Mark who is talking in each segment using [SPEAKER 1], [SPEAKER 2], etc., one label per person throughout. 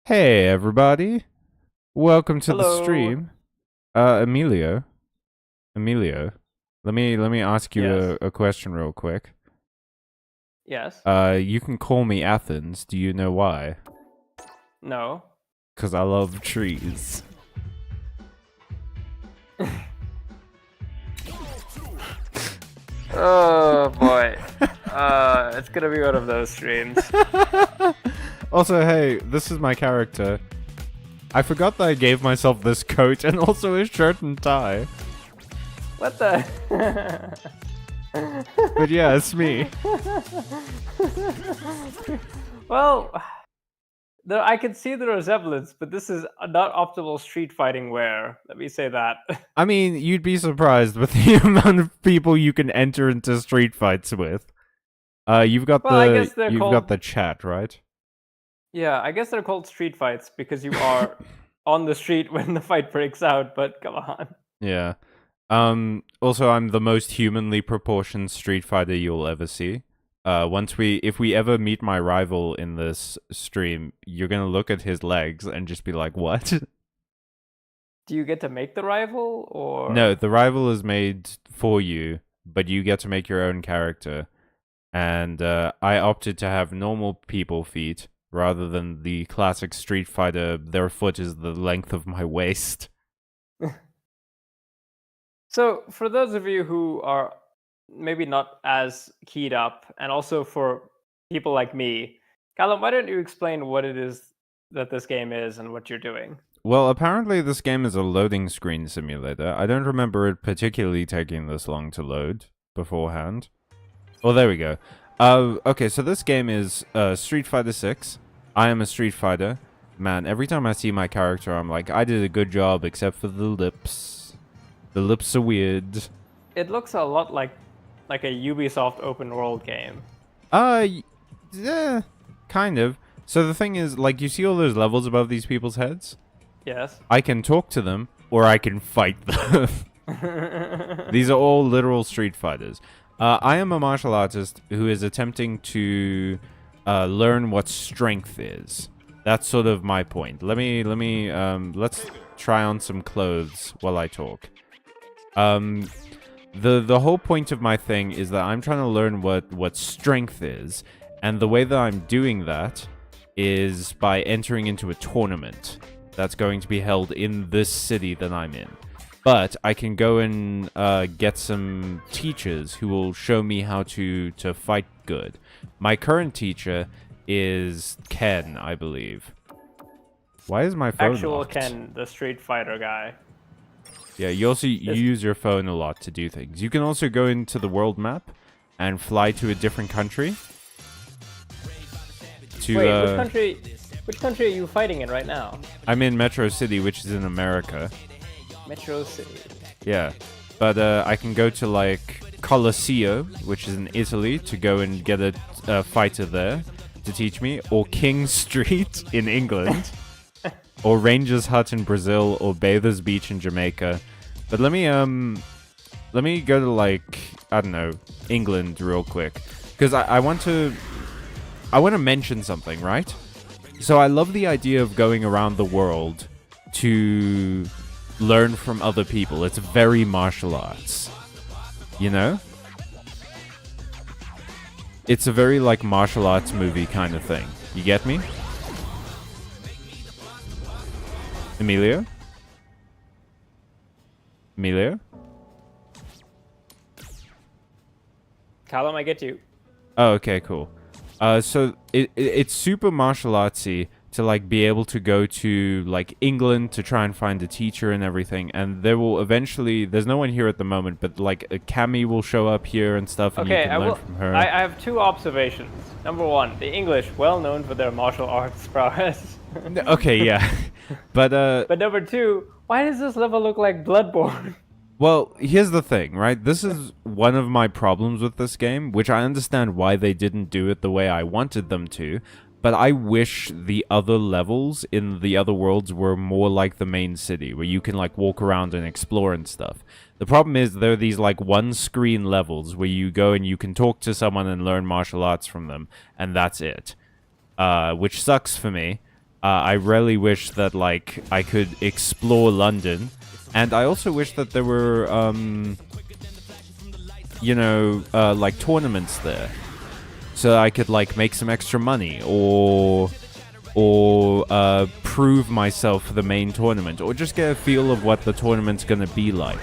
[SPEAKER 1] Hey everybody, welcome to the
[SPEAKER 2] Hello.
[SPEAKER 1] stream. Emilio, Emilio, let me ask you
[SPEAKER 2] Yes.
[SPEAKER 1] a question real quick.
[SPEAKER 2] Yes.
[SPEAKER 1] You can call me Athens. Do you know why?
[SPEAKER 2] No.
[SPEAKER 1] Cause I love trees.
[SPEAKER 2] Oh boy. It's gonna be one of those streams.
[SPEAKER 1] Also, hey, this is my character. I forgot that I gave myself this coat and also a shirt and tie.
[SPEAKER 2] What the?
[SPEAKER 1] But yeah, it's me.
[SPEAKER 2] Well, I can see the resemblance, but this is not optimal street fighting wear. Let me say that.
[SPEAKER 1] I mean, you'd be surprised with the amount of people you can enter into street fights with. You've got
[SPEAKER 2] Well, I
[SPEAKER 1] the
[SPEAKER 2] guess they're
[SPEAKER 1] you've got
[SPEAKER 2] called.
[SPEAKER 1] the chat, right?
[SPEAKER 2] Yeah, I guess they're called street fights because you are on the street when the fight breaks out. But come on.
[SPEAKER 1] Yeah. Also, I'm the most humanly proportioned Street Fighter you'll ever see. If we ever meet my rival in this stream, you're gonna look at his legs and just be like, "What?"
[SPEAKER 2] Do you get to make the rival
[SPEAKER 1] No,
[SPEAKER 2] or?
[SPEAKER 1] the rival is made for you, but you get to make your own character. And I opted to have normal people feet rather than the classic Street Fighter. Their foot is the length of my waist.
[SPEAKER 2] So, for those of you who are maybe not as keyed up, and also for people like me, Callum, why don't you explain what it is that this game is and what you're doing?
[SPEAKER 1] Well, apparently this game is a loading screen simulator. I don't remember it particularly taking this long to load beforehand. Oh, there we go. Okay, so this game is Street Fighter 6. I am a Street Fighter. Man, every time I see my character, I'm like, I did a good job, except for the lips. The lips are weird.
[SPEAKER 2] It looks a lot like a Ubisoft open world game.
[SPEAKER 1] Yeah, kind of. So the thing is, like, you see all those levels above these people's heads?
[SPEAKER 2] Yes.
[SPEAKER 1] I can talk to them, or I can fight them. These are all literal Street Fighters. I am a martial artist who is attempting to learn what strength is. That's sort of my point. Let's try on some clothes while I talk. The whole point of my thing is that I'm trying to learn what strength is, and the way that I'm doing that is by entering into a tournament that's going to be held in this city that I'm in. But I can go and get some teachers who will show me how to fight good. My current teacher is Ken, I believe. Why is my phone
[SPEAKER 2] Actual
[SPEAKER 1] locked?
[SPEAKER 2] Ken, the Street Fighter guy.
[SPEAKER 1] Yeah, you also
[SPEAKER 2] This,
[SPEAKER 1] use your phone a lot to do things. You can also go into the world map and fly to a different country. To
[SPEAKER 2] wait, Which country are you fighting in right now?
[SPEAKER 1] I'm in Metro City, which is in America.
[SPEAKER 2] Metro City.
[SPEAKER 1] Yeah, but I can go to like Colosseo, which is in Italy, to go and get a fighter there to teach me, or King Street in England, or Ranger's Hut in Brazil, or Bathers Beach in Jamaica. But let me go to like I don't know England real quick because I want to mention something, right? So I love the idea of going around the world to learn from other people. It's very martial arts, you know? It's a very like martial arts movie kind of thing. You get me? Emilio? Emilio?
[SPEAKER 2] Callum, I get you.
[SPEAKER 1] Oh, okay, cool. So it's super martial artsy to like be able to go to like England to try and find a teacher and everything, and there will eventually. There's no one here at the moment, but like a Cammy will show up here and stuff, and you
[SPEAKER 2] Okay,
[SPEAKER 1] can learn from her.
[SPEAKER 2] I have two observations. Number one, the English, well known for their martial arts prowess.
[SPEAKER 1] Okay, yeah, but
[SPEAKER 2] But number two, why does this level look like Bloodborne?
[SPEAKER 1] well, here's the thing, right? This is one of my problems with this game, which I understand why they didn't do it the way I wanted them to, but I wish the other levels in the other worlds were more like the main city, where you can like walk around and explore and stuff. The problem is there are these like one screen levels where you go and you can talk to someone and learn martial arts from them, and that's it. Which sucks for me. I really wish that like I could explore London, and I also wish that there were like tournaments there, so I could like make some extra money or prove myself for the main tournament, or just get a feel of what the tournament's gonna be like.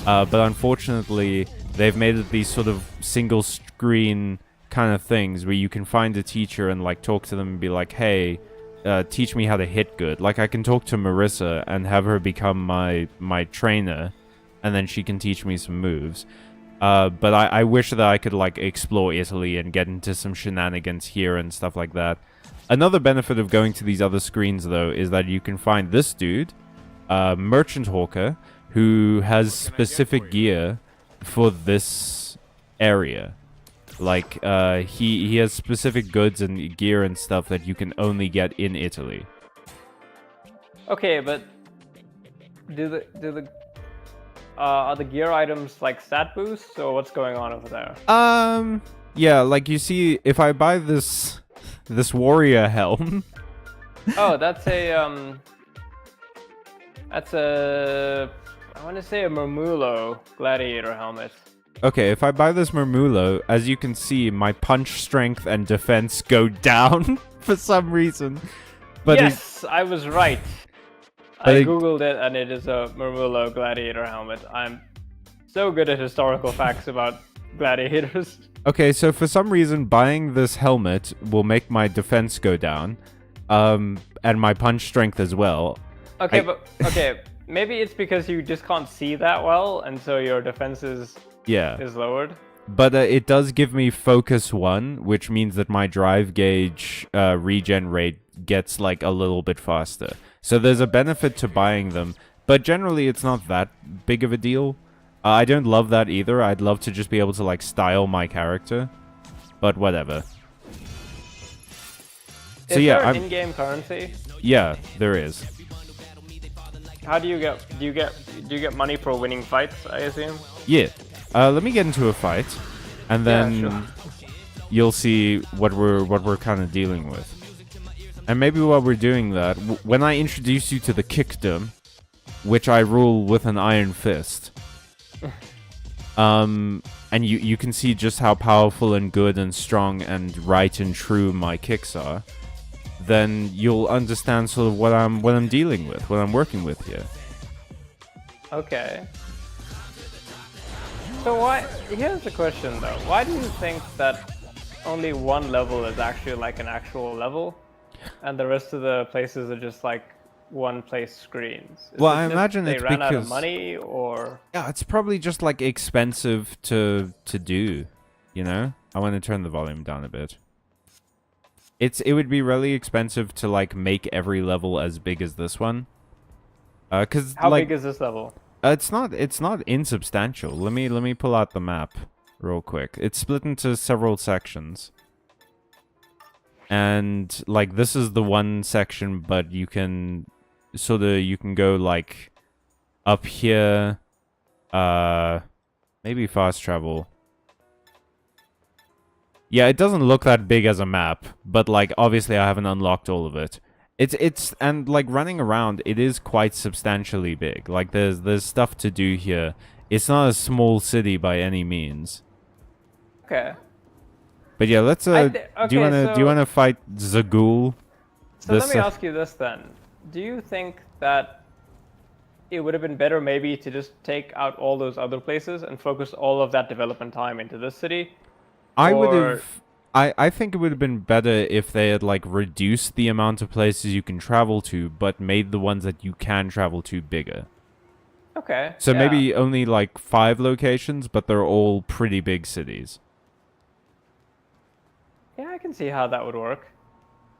[SPEAKER 1] But unfortunately, they've made it these sort of single screen kind of things where you can find a teacher and like talk to them and be like, hey, teach me how to hit good. Like I can talk to Marissa and have her become my trainer, and then she can teach me some moves. But I wish that I could like explore Italy and get into some shenanigans here and stuff like that. Another benefit of going to these other screens, though, is that you can find this dude, Merchant Hawker, who has specific gear for this area. Like, he has specific goods and gear and stuff that you can only get in Italy.
[SPEAKER 2] Okay, but are the gear items like stat boosts, or what's going on over there?
[SPEAKER 1] Yeah, like you see, if I buy this warrior helm.
[SPEAKER 2] Oh, that's a I want to say a Mermulo gladiator helmet.
[SPEAKER 1] Okay, if I buy this Mermulo, as you can see, my punch strength and defense go down for some reason. But
[SPEAKER 2] yes, I was right. I googled it, and it is a Mermulo gladiator helmet. I'm so good at historical facts about gladiators.
[SPEAKER 1] Okay, so for some reason, buying this helmet will make my defense go down, and my punch strength as well.
[SPEAKER 2] Okay, okay, maybe it's because you just can't see that well, and so your defense is lowered.
[SPEAKER 1] But it does give me focus 1, which means that my drive gauge regen rate gets like a little bit faster. So there's a benefit to buying them, but generally it's not that big of a deal. I don't love that either. I'd love to just be able to like style my character, but whatever.
[SPEAKER 2] Is there an in-game currency?
[SPEAKER 1] Yeah, there is.
[SPEAKER 2] How do you get money for winning fights, I assume?
[SPEAKER 1] Yeah. Let me get into a fight, and then you'll see what we're kind of dealing with. And maybe while we're doing that, when I introduce you to the kickdom, which I rule with an iron fist, and you can see just how powerful and good and strong and right and true my kicks are, then you'll understand sort of what I'm dealing with, what I'm working with here.
[SPEAKER 2] Okay. So here's the question though. Why do you think that only one level is actually like an actual level, and the rest of the places are just like one-place screens?
[SPEAKER 1] Well, I imagine it's because
[SPEAKER 2] they ran out of money, or
[SPEAKER 1] yeah, it's probably just like expensive to do. You know, I want to turn the volume down a bit. It would be really expensive to like make every level as big as this one. Cause
[SPEAKER 2] how
[SPEAKER 1] like,
[SPEAKER 2] big is this level?
[SPEAKER 1] It's not insubstantial. Let me pull out the map real quick. It's split into several sections. And like this is the one section, but you can go like up here, maybe fast travel. Yeah, it doesn't look that big as a map, but like obviously I haven't unlocked all of it. It's and like running around, it is quite substantially big. Like there's stuff to do here. It's not a small city by any means.
[SPEAKER 2] Okay.
[SPEAKER 1] But yeah, let's do you wanna fight Zagul?
[SPEAKER 2] So let me ask you this then. Do you think that it would have been better maybe to just take out all those other places and focus all of that development time into this city?
[SPEAKER 1] I think it would have been better if they had like reduced the amount of places you can travel to, but made the ones that you can travel to bigger.
[SPEAKER 2] Okay.
[SPEAKER 1] So maybe only like 5 locations, but they're all pretty big cities.
[SPEAKER 2] Yeah, I can see how that would work.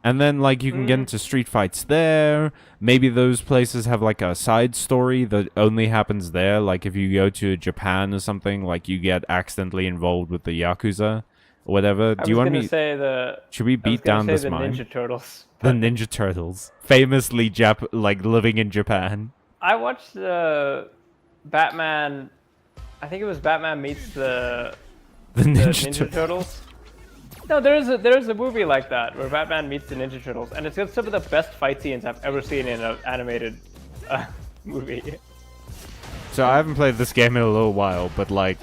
[SPEAKER 1] And then like you can get into street fights there. Maybe those places have like a side story that only happens there. Like if you go to Japan or something, like you get accidentally involved with the Yakuza. Whatever. Do you want me? Should we beat down this mine?
[SPEAKER 2] Ninja Turtles.
[SPEAKER 1] The Ninja Turtles, famously like living in Japan.
[SPEAKER 2] I watched Batman. I think it was Batman meets the Ninja Turtles. No, there is a movie like that where Batman meets the Ninja Turtles, and it's got some of the best fight scenes I've ever seen in an animated movie.
[SPEAKER 1] So I haven't played this game in a little while, but like...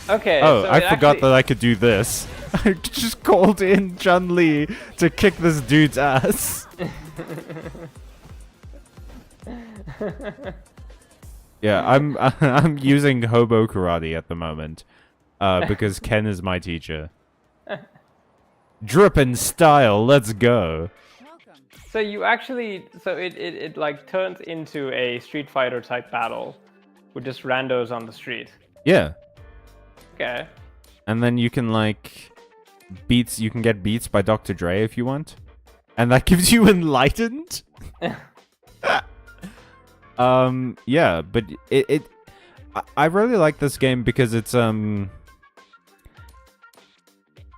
[SPEAKER 2] Okay.
[SPEAKER 1] Oh,
[SPEAKER 2] so
[SPEAKER 1] I forgot that I could do this. I just called in Chun-li to kick this dude's ass. Yeah, I'm using hobo karate at the moment, because Ken is my teacher. Drippin' style, let's go.
[SPEAKER 2] So you actually, it like turns into a Street Fighter type battle with just randos on the street.
[SPEAKER 1] Yeah.
[SPEAKER 2] Okay.
[SPEAKER 1] And then you can like you can get beats by Dr. Dre if you want. And that gives you enlightened? Yeah, but I really like this game because it's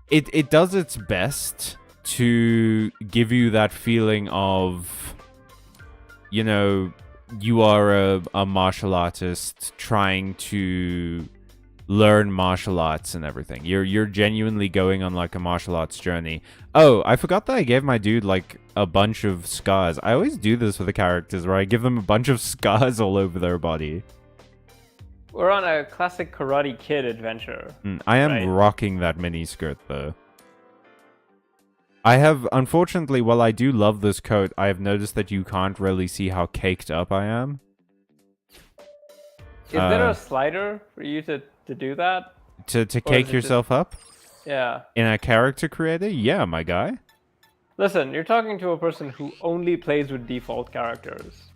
[SPEAKER 1] it does its best to give you that feeling of, you know, you are a martial artist trying to learn martial arts and everything. You're genuinely going on like a martial arts journey. Oh, I forgot that I gave my dude like a bunch of scars. I always do this with the characters where I give them a bunch of scars all over their body.
[SPEAKER 2] We're on a classic Karate Kid adventure.
[SPEAKER 1] I am
[SPEAKER 2] right?
[SPEAKER 1] rocking that mini skirt though. I have, unfortunately, while I do love this coat, I have noticed that you can't really see how caked up I am.
[SPEAKER 2] Is there a slider for you to do that?
[SPEAKER 1] To cake yourself up?
[SPEAKER 2] Yeah.
[SPEAKER 1] In a character creator? Yeah, my guy.
[SPEAKER 2] Listen, you're talking to a person who only plays with default characters.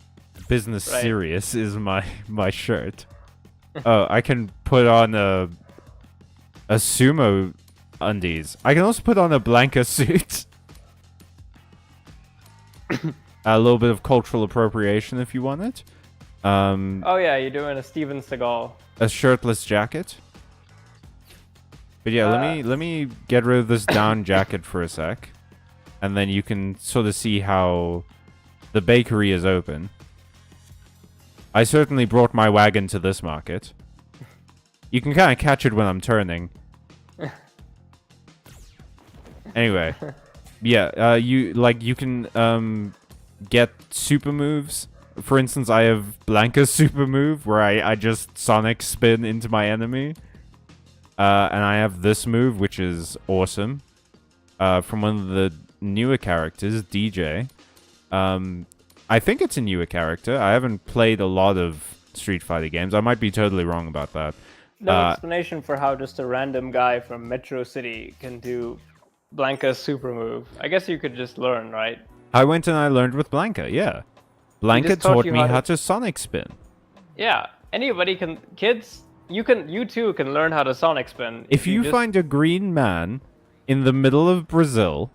[SPEAKER 1] Business
[SPEAKER 2] right?
[SPEAKER 1] serious is my shirt. Oh, I can put on a sumo undies. I can also put on a Blanca suit. A little bit of cultural appropriation if you want it.
[SPEAKER 2] Oh yeah, you're doing a Steven Seagal.
[SPEAKER 1] A shirtless jacket. But yeah, let me get rid of this down jacket for a sec. And then you can sort of see how the bakery is open. I certainly brought my wagon to this market. You can kind of catch it when I'm turning. Anyway. Yeah, you can get super moves. For instance, I have Blanca's super move where I just sonic spin into my enemy. And I have this move, which is awesome. From one of the newer characters, DJ. I think it's a newer character. I haven't played a lot of Street Fighter games. I might be totally wrong about that.
[SPEAKER 2] No explanation for how just a random guy from Metro City can do Blanca's super move. I guess you could just learn, right?
[SPEAKER 1] I went and I learned with Blanca, yeah. Blanca taught me how to sonic spin.
[SPEAKER 2] Yeah, anybody can. Kids, you too can learn how to sonic spin.
[SPEAKER 1] If you find a green man in the middle of Brazil,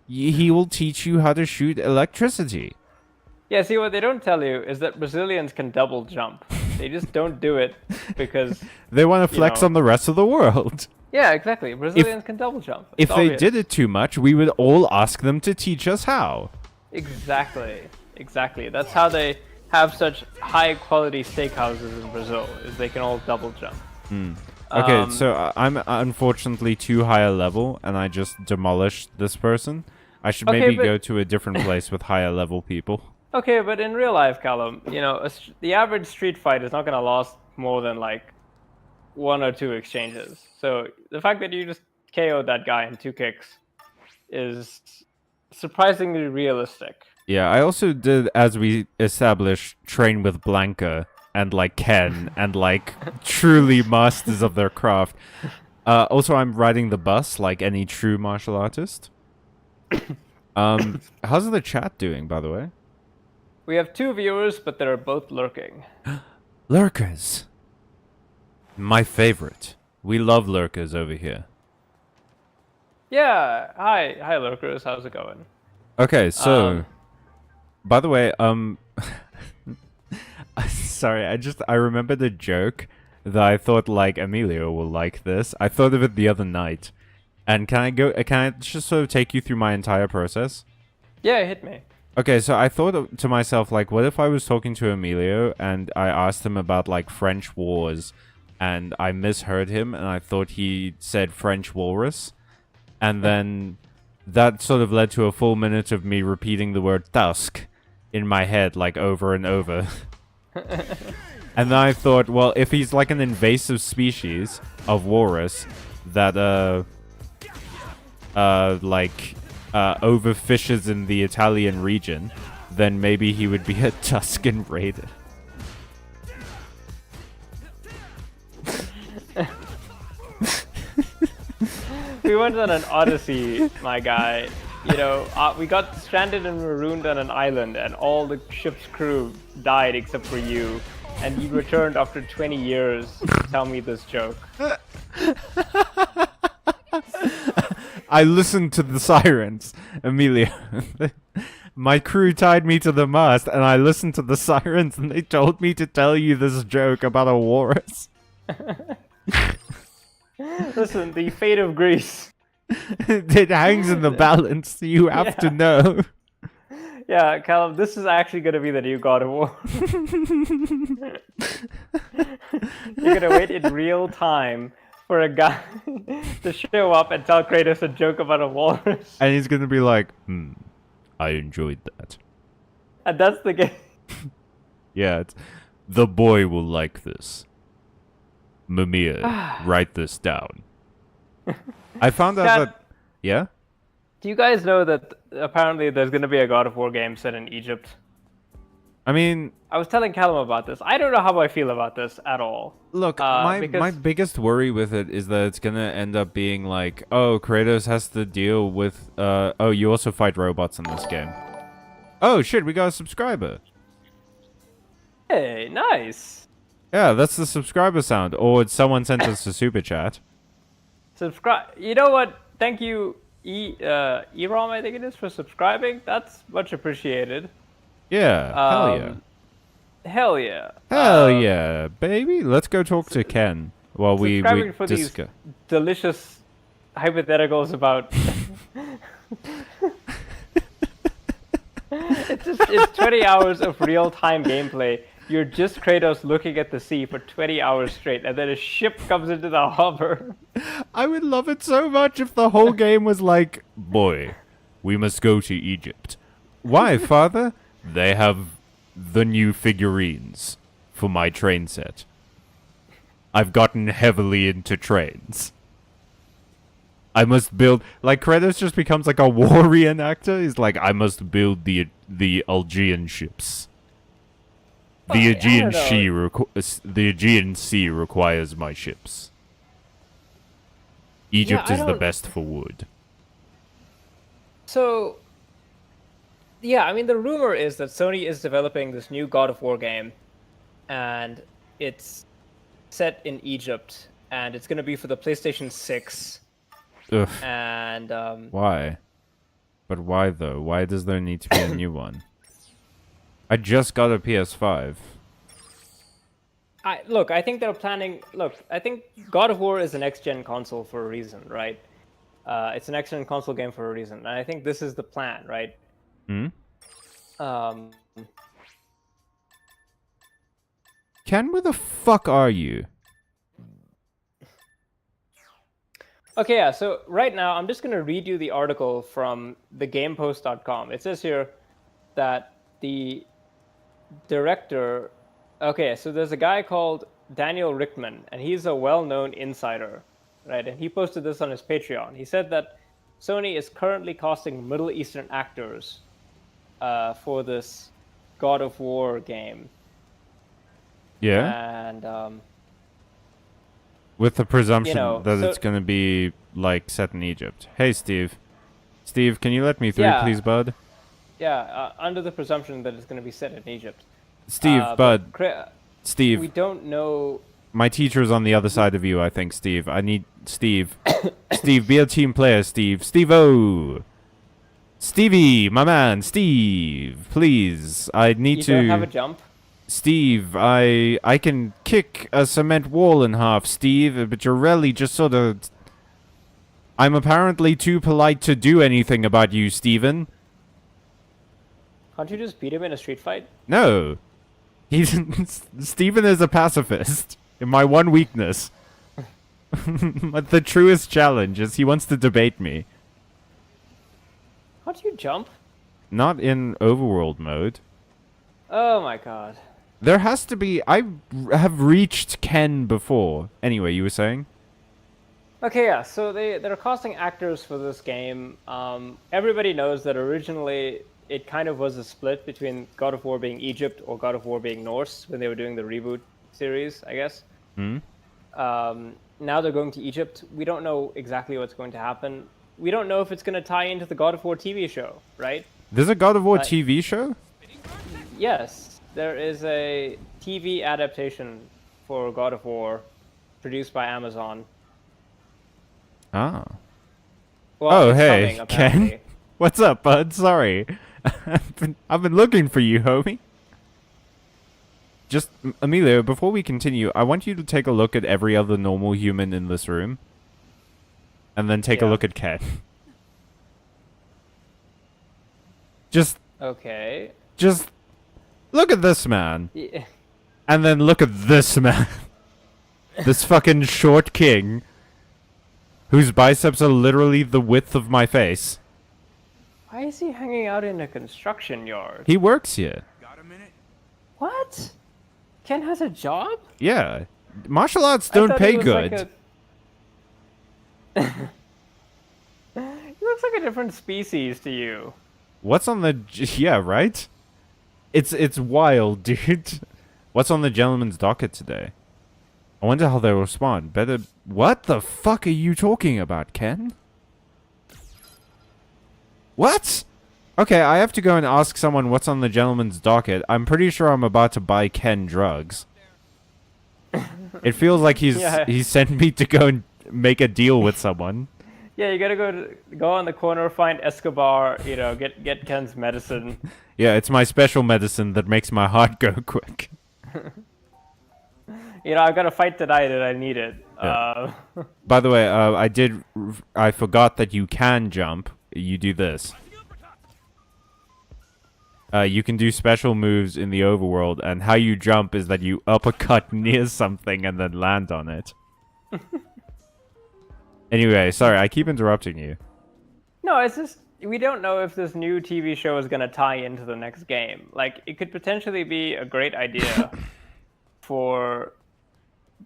[SPEAKER 1] he will teach you how to shoot electricity.
[SPEAKER 2] Yeah, see, what they don't tell you is that Brazilians can double jump. They just don't do it because...
[SPEAKER 1] they want to flex on the rest of the world.
[SPEAKER 2] Yeah, exactly. Brazilians can double jump.
[SPEAKER 1] If they did it too much, we would all ask them to teach us how.
[SPEAKER 2] Exactly. Exactly. That's how they have such high-quality steakhouses in Brazil, is they can all double jump.
[SPEAKER 1] Okay, so I'm unfortunately too high a level, and I just demolished this person. I should maybe go to a different place with higher level people.
[SPEAKER 2] Okay, but in real life, Callum, you know, the average street fight is not going to last more than like 1 or 2 exchanges. So the fact that you just KO'd that guy in 2 kicks is surprisingly realistic.
[SPEAKER 1] Yeah, I also did, as we established, train with Blanca and like Ken and like truly masters of their craft. Also, I'm riding the bus like any true martial artist. How's the chat doing, by the way?
[SPEAKER 2] We have 2 viewers, but they're both lurking.
[SPEAKER 1] Lurkers. My favorite. We love lurkers over here.
[SPEAKER 2] Yeah, hi lurkers, how's it going?
[SPEAKER 1] Okay, so by the way, sorry, I remembered a joke that I thought like Emilio will like this. I thought of it the other night. And can I just sort of take you through my entire process?
[SPEAKER 2] Yeah, hit me.
[SPEAKER 1] Okay, so I thought to myself, like, what if I was talking to Emilio and I asked him about, like, French wars and I misheard him, and I thought he said French walrus. And then that sort of led to a full minute of me repeating the word tusk in my head, like, over and over. And then I thought, well, if he's like an invasive species of walrus that, overfishes in the Italian region, then maybe he would be a Tuscan raider.
[SPEAKER 2] We went on an odyssey, my guy. You know, we got stranded and marooned on an island, and all the ship's crew died except for you. And you returned after 20 years to tell me this joke.
[SPEAKER 1] I listened to the sirens, Emilio. My crew tied me to the mast, and I listened to the sirens, and they told me to tell you this joke about a walrus.
[SPEAKER 2] Listen, the fate of Greece.
[SPEAKER 1] It hangs in the balance. You have to know.
[SPEAKER 2] Yeah, Callum, this is actually going to be the new God of War. You're going to wait in real time for a guy to show up and tell Kratos a joke about a walrus.
[SPEAKER 1] And he's going to be like, I enjoyed that.
[SPEAKER 2] And that's the game.
[SPEAKER 1] Yeah, the boy will like this. Mimir, write this down. I found out that... Yeah?
[SPEAKER 2] Do you guys know that apparently there's going to be a God of War game set in Egypt?
[SPEAKER 1] I mean...
[SPEAKER 2] I was telling Callum about this. I don't know how I feel about this at all.
[SPEAKER 1] Look, my biggest worry with it is that it's going to end up being like, oh, Kratos has to deal with... oh, you also fight robots in this game. Oh, shit, we got a subscriber.
[SPEAKER 2] Hey, nice.
[SPEAKER 1] Yeah, that's the subscriber sound. Or someone sent us a super chat.
[SPEAKER 2] Subscribe. You know what? Thank you, Erom, I think it is, for subscribing. That's much appreciated.
[SPEAKER 1] Yeah, hell yeah.
[SPEAKER 2] Hell yeah.
[SPEAKER 1] Hell yeah, baby. Let's go talk to Ken while we
[SPEAKER 2] for
[SPEAKER 1] discuss.
[SPEAKER 2] These delicious hypotheticals about... it's 20 hours of real-time gameplay. You're just Kratos looking at the sea for 20 hours straight, and then a ship comes into the harbor.
[SPEAKER 1] I would love it so much if the whole game was like, boy, we must go to Egypt. Why, father? They have the new figurines for my train set. I've gotten heavily into trains. I must build... Like, Kratos just becomes like a war reenactor. He's like, I must build the Aegean ships. The Aegean Sea requires my ships. Egypt is the best for wood.
[SPEAKER 2] So, yeah, I mean, the rumor is that Sony is developing this new God of War game, and it's set in Egypt, and it's going to be for the PlayStation 6.
[SPEAKER 1] Ugh.
[SPEAKER 2] And
[SPEAKER 1] why? But why though? Why does there need to be a new one? I just got a PS5.
[SPEAKER 2] I think they're planning... Look, I think God of War is a next-gen console for a reason, right? It's an next-gen console game for a reason. And I think this is the plan, right?
[SPEAKER 1] Ken, where the fuck are you?
[SPEAKER 2] Okay, yeah, so right now I'm just going to read you the article from thegamepost.com. It says here that the director... Okay, so there's a guy called Daniel Rickman, and he's a well-known insider, right? And he posted this on his Patreon. He said that Sony is currently casting Middle Eastern actors for this God of War game.
[SPEAKER 1] Yeah?
[SPEAKER 2] And...
[SPEAKER 1] with the presumption that it's going to be, like, set in Egypt. Hey, Steve. Steve, can you let me through, please, bud?
[SPEAKER 2] Yeah, under the presumption that it's going to be set in Egypt.
[SPEAKER 1] Steve, bud. Steve.
[SPEAKER 2] We don't know...
[SPEAKER 1] My teacher's on the other side of you, I think, Steve. I need... Steve. Steve, be a team player, Steve. Steve-o! Stevie, my man, Steve. Please, I need to...
[SPEAKER 2] You don't have a jump?
[SPEAKER 1] Steve, I can kick a cement wall in half, Steve, but you're really just sort of... I'm apparently too polite to do anything about you, Steven.
[SPEAKER 2] Can't you just beat him in a street fight?
[SPEAKER 1] No. Steven is a pacifist. My one weakness. The truest challenge is he wants to debate me.
[SPEAKER 2] How do you jump?
[SPEAKER 1] Not in overworld mode.
[SPEAKER 2] Oh my god.
[SPEAKER 1] There has to be... I have reached Ken before. Anyway, you were saying?
[SPEAKER 2] Okay, yeah, so they're casting actors for this game. Everybody knows that originally it kind of was a split between God of War being Egypt or God of War being Norse when they were doing the reboot series, I guess.
[SPEAKER 1] Hmm?
[SPEAKER 2] Now they're going to Egypt. We don't know exactly what's going to happen. We don't know if it's going to tie into the God of War TV show, right?
[SPEAKER 1] There's a God of War TV show?
[SPEAKER 2] Yes, there is a TV adaptation for God of War produced by Amazon.
[SPEAKER 1] Ah.
[SPEAKER 2] Well,
[SPEAKER 1] Oh,
[SPEAKER 2] it's
[SPEAKER 1] hey,
[SPEAKER 2] coming, apparently.
[SPEAKER 1] Ken. What's up, bud? Sorry. I've been looking for you, homie. Just, Emilio, before we continue, I want you to take a look at every other normal human in this room. And then take a look at Ken.
[SPEAKER 2] Okay.
[SPEAKER 1] Just look at this man.
[SPEAKER 2] Yeah.
[SPEAKER 1] And then look at this man. This fucking short king. Whose biceps are literally the width of my face.
[SPEAKER 2] Why is he hanging out in a construction yard?
[SPEAKER 1] He works here.
[SPEAKER 3] Got a minute?
[SPEAKER 2] What? Ken has a job?
[SPEAKER 1] Yeah. Martial arts
[SPEAKER 2] I
[SPEAKER 1] don't
[SPEAKER 2] thought
[SPEAKER 1] pay
[SPEAKER 2] he was
[SPEAKER 1] good.
[SPEAKER 2] like he looks like a different species to you.
[SPEAKER 1] What's on the... Yeah, right? It's wild, dude. What's on the gentleman's docket today? I wonder how they'll respond. Better... What the fuck are you talking about, Ken? What? Okay, I have to go and ask someone what's on the gentleman's docket. I'm pretty sure I'm about to buy Ken drugs. It feels like he's sent me to go and make a deal with someone.
[SPEAKER 2] Yeah, you gotta go on the corner, find Escobar, get Ken's medicine.
[SPEAKER 1] Yeah, it's my special medicine that makes my heart go quick.
[SPEAKER 2] I've got a fight tonight and I need it.
[SPEAKER 1] Yeah. By the way, I forgot that you can jump. You do this. You can do special moves in the overworld, and how you jump is that you uppercut near something and then land on it. Anyway, sorry, I keep interrupting you.
[SPEAKER 2] No, it's just, we don't know if this new TV show is going to tie into the next game. Like, it could potentially be a great idea for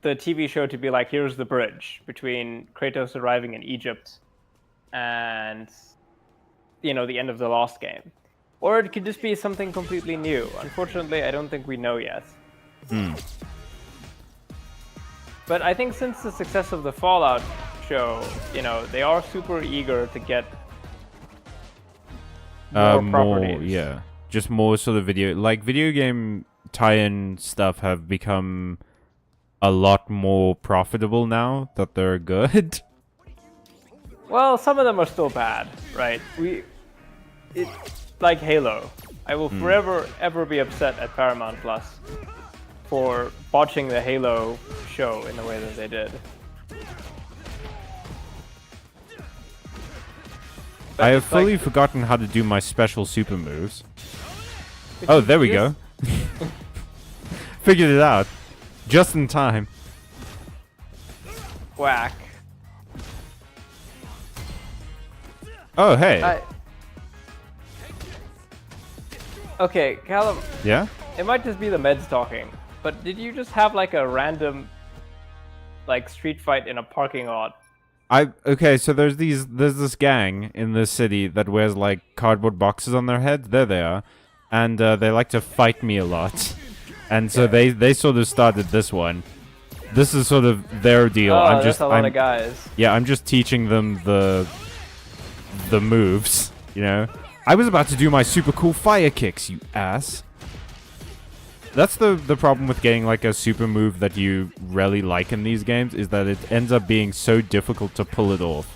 [SPEAKER 2] the TV show to be like, here's the bridge between Kratos arriving in Egypt and, the end of the Lost game. Or it could just be something completely new. Unfortunately, I don't think we know yet. But I think since the success of the Fallout show, they are super eager to get more properties.
[SPEAKER 1] Yeah, just more sort of video game tie-in stuff have become a lot more profitable now that they're good.
[SPEAKER 2] Well, some of them are still bad, right? It's like Halo. I will forever ever be upset at Paramount Plus for botching the Halo show in the way that they did.
[SPEAKER 1] I have fully forgotten how to do my special super moves. Oh, there we go. Figured it out. Just in time.
[SPEAKER 2] Whack.
[SPEAKER 1] Oh, hey.
[SPEAKER 2] Okay, Callum,
[SPEAKER 1] Yeah?
[SPEAKER 2] it might just be the meds talking, but did you just have like a random street fight in a parking lot?
[SPEAKER 1] Okay, so there's this gang in this city that wears like cardboard boxes on their head. There they are. And they like to fight me a lot. And so they sort of started this one. This is sort of their deal.
[SPEAKER 2] Oh, that's a lot of guys.
[SPEAKER 1] Yeah, I'm just teaching them the moves, I was about to do my super cool fire kicks, you ass. That's the problem with getting like a super move that you really like in these games, is that it ends up being so difficult to pull it off.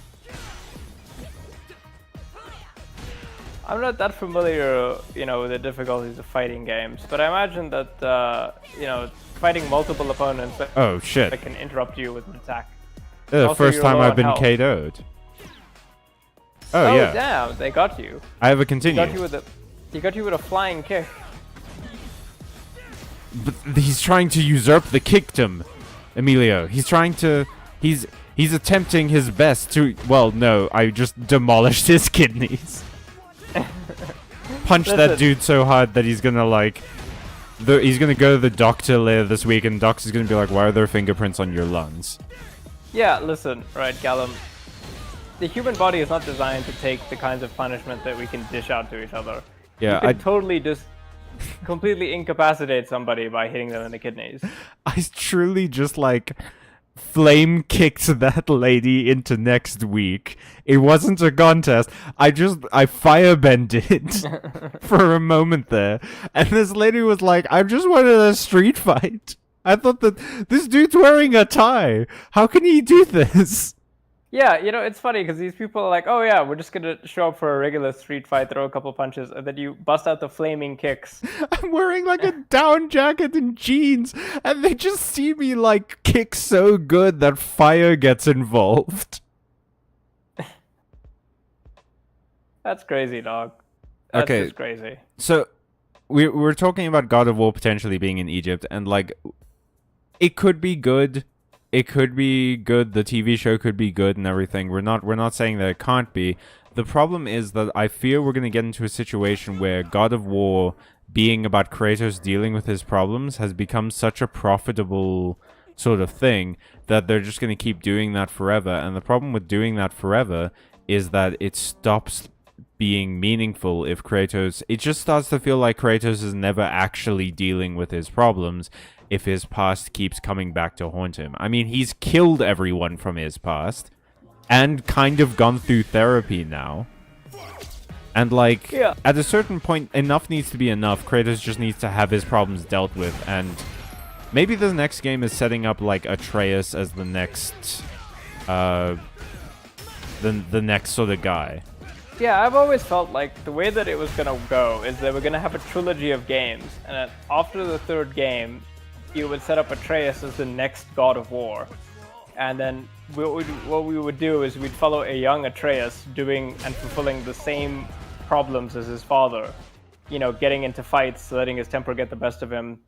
[SPEAKER 2] I'm not that familiar, with the difficulties of fighting games, but I imagine that, fighting multiple opponents
[SPEAKER 1] Oh shit.
[SPEAKER 2] that can interrupt you with an attack.
[SPEAKER 1] The
[SPEAKER 2] Also,
[SPEAKER 1] first
[SPEAKER 2] you're
[SPEAKER 1] time
[SPEAKER 2] low
[SPEAKER 1] I've
[SPEAKER 2] on
[SPEAKER 1] been
[SPEAKER 2] health.
[SPEAKER 1] KO'd. Oh
[SPEAKER 2] Oh
[SPEAKER 1] yeah.
[SPEAKER 2] damn, they got you.
[SPEAKER 1] I have a
[SPEAKER 2] They
[SPEAKER 1] continue.
[SPEAKER 2] got you with a flying kick.
[SPEAKER 1] But he's trying to usurp the kickdom. Emilio. He's trying to. He's attempting his best to. Well, no, I just demolished his kidneys. Punch that dude so hard that he's gonna like. He's gonna go to the doctor later this week, and the doctor's gonna be like, "Why are there fingerprints on your lungs?"
[SPEAKER 2] Yeah, listen, right, Callum. The human body is not designed to take the kinds of punishment that we can dish out to each other.
[SPEAKER 1] Yeah,
[SPEAKER 2] I totally just completely incapacitate somebody by hitting them in the kidneys.
[SPEAKER 1] I truly just like flame kicked that lady into next week. It wasn't a contest. I firebended for a moment there, and this lady was like, "I just wanted a street fight." I thought that this dude's wearing a tie. How can he do this?
[SPEAKER 2] Yeah, it's funny because these people are like, "Oh yeah, we're just gonna show up for a regular street fight, throw a couple punches, and then you bust out the flaming kicks."
[SPEAKER 1] I'm wearing like a down jacket and jeans, and they just see me like kick so good that fire gets involved.
[SPEAKER 2] That's crazy, dog. That's
[SPEAKER 1] Okay,
[SPEAKER 2] just crazy.
[SPEAKER 1] So we're talking about God of War potentially being in Egypt, and like it could be good. It could be good. The TV show could be good and everything. We're not saying that it can't be. The problem is that I fear we're going to get into a situation where God of War being about Kratos dealing with his problems has become such a profitable sort of thing that they're just going to keep doing that forever. And the problem with doing that forever is that it stops being meaningful if Kratos... It just starts to feel like Kratos is never actually dealing with his problems if his past keeps coming back to haunt him. I mean, he's killed everyone from his past and kind of gone through therapy now. And like, at a certain point, enough needs to be enough. Kratos just needs to have his problems dealt with. And maybe the next game is setting up like Atreus as the next, the next sort of guy.
[SPEAKER 2] Yeah, I've always felt like the way that it was gonna go is they were gonna have a trilogy of games, and then after the third game, you would set up Atreus as the next God of War. And then what we would do is we'd follow a young Atreus doing and fulfilling the same problems as his father. Getting into fights, letting his temper get the best of him,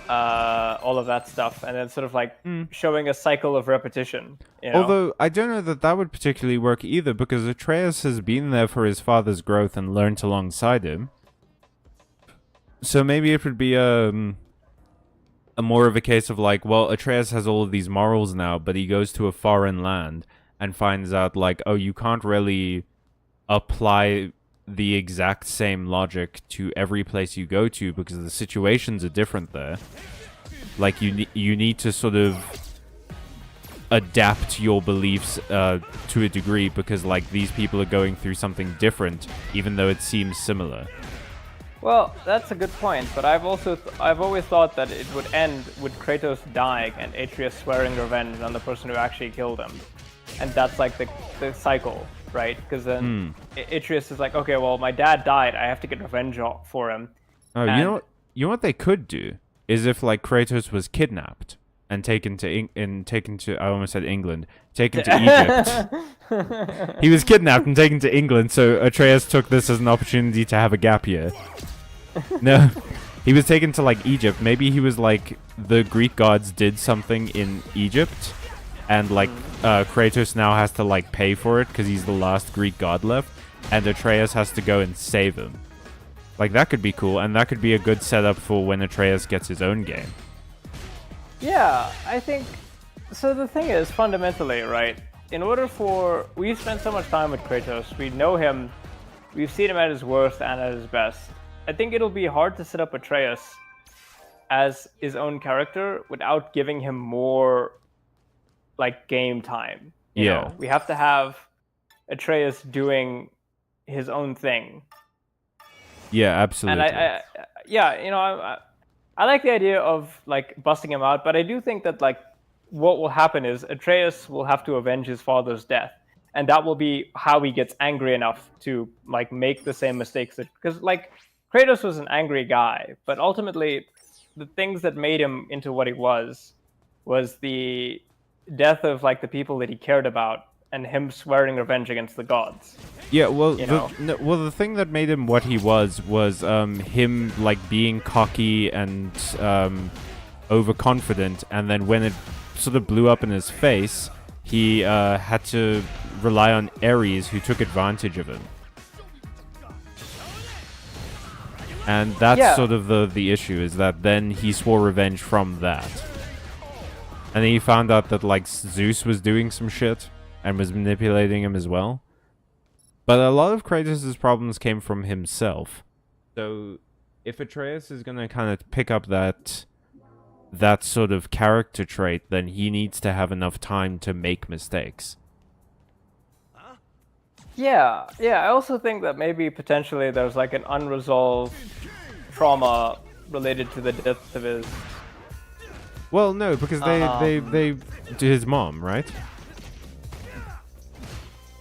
[SPEAKER 2] all of that stuff. And then sort of like showing a cycle of repetition.
[SPEAKER 1] Although, I don't know that would particularly work either, because Atreus has been there for his father's growth and learned alongside him. So maybe it would be a more of a case of like, well, Atreus has all of these morals now, but he goes to a foreign land and finds out like, oh, you can't really apply the exact same logic to every place you go to because the situations are different there. Like you need to sort of adapt your beliefs to a degree because like these people are going through something different, even though it seems similar.
[SPEAKER 2] Well, that's a good point, but I've always thought that it would end with Kratos dying and Atreus swearing revenge on the person who actually killed him. And that's like the cycle, right? Because then Atreus is like, okay, well, my dad died, I have to get revenge for him.
[SPEAKER 1] Oh, you know what they could do is if like Kratos was kidnapped and taken to I almost said England, taken to Egypt. He was kidnapped and taken to England, so Atreus took this as an opportunity to have a gap year. No, he was taken to like Egypt. Maybe he was like the Greek gods did something in Egypt, and like Kratos now has to like pay for it because he's the last Greek god left, and Atreus has to go and save him. Like that could be cool, and that could be a good setup for when Atreus gets his own game.
[SPEAKER 2] Yeah, I think so. The thing is, fundamentally, right? We've spent so much time with Kratos. We know him. We've seen him at his worst and at his best. I think it'll be hard to set up Atreus as his own character without giving him more like game time. You know? We have to have Atreus doing his own thing.
[SPEAKER 1] Yeah, absolutely.
[SPEAKER 2] And I like the idea of like busting him out, but I do think that like what will happen is Atreus will have to avenge his father's death, and that will be how he gets angry enough to like make the same mistakes because like Kratos was an angry guy, but ultimately the things that made him into what he was the death of like the people that he cared about and him swearing revenge against the gods.
[SPEAKER 1] Yeah, well, the thing that made him what he was him like being cocky and overconfident, and then when it sort of blew up in his face, he had to rely on Ares, who took advantage of him. And that's sort of the issue, is that then he swore revenge from that. And then he found out that, like, Zeus was doing some shit and was manipulating him as well. But a lot of Kratos' problems came from himself. So if Atreus is going to kind of pick up that sort of character trait, then he needs to have enough time to make mistakes.
[SPEAKER 2] Yeah, I also think that maybe potentially there's like an unresolved trauma related to the death of his...
[SPEAKER 1] Well, no, because they to his mom, right?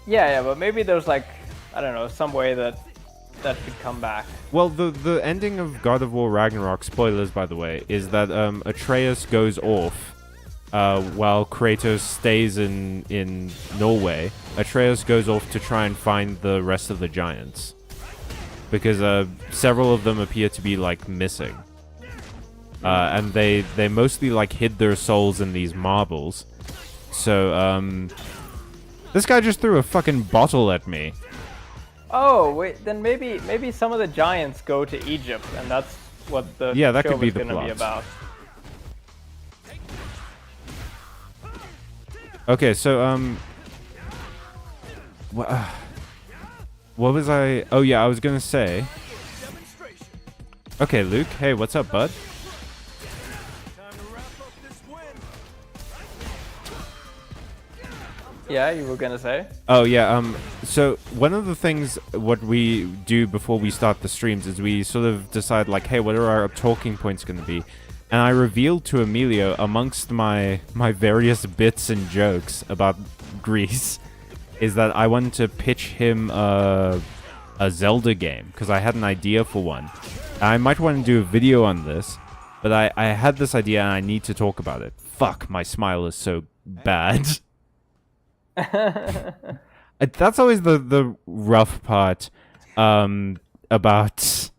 [SPEAKER 2] Yeah, but maybe there's like, I don't know, some way that could come back.
[SPEAKER 1] Well, the ending of God of War Ragnarok, spoilers by the way, is that Atreus goes off while Kratos stays in Norway. Atreus goes off to try and find the rest of the giants, because several of them appear to be like missing, and they mostly like hid their souls in these marbles. So this guy just threw a fucking bottle at me.
[SPEAKER 2] Oh wait, then maybe some of the giants go to Egypt, and that's what the
[SPEAKER 1] that
[SPEAKER 2] show
[SPEAKER 1] could be
[SPEAKER 2] is
[SPEAKER 1] the
[SPEAKER 2] gonna
[SPEAKER 1] plot.
[SPEAKER 2] be about.
[SPEAKER 1] Okay, so what was I? Oh yeah, I was gonna say. Okay, Luke. Hey, what's up, bud?
[SPEAKER 2] Yeah, you were gonna say?
[SPEAKER 1] Oh yeah. So one of the things what we do before we start the streams is we sort of decide like, hey, what are our talking points going to be? And I revealed to Emilio, amongst my various bits and jokes about Greece, is that I wanted to pitch him a Zelda game, because I had an idea for one. I might want to do a video on this, but I had this idea and I need to talk about it. Fuck, my smile is so bad. That's always the rough part about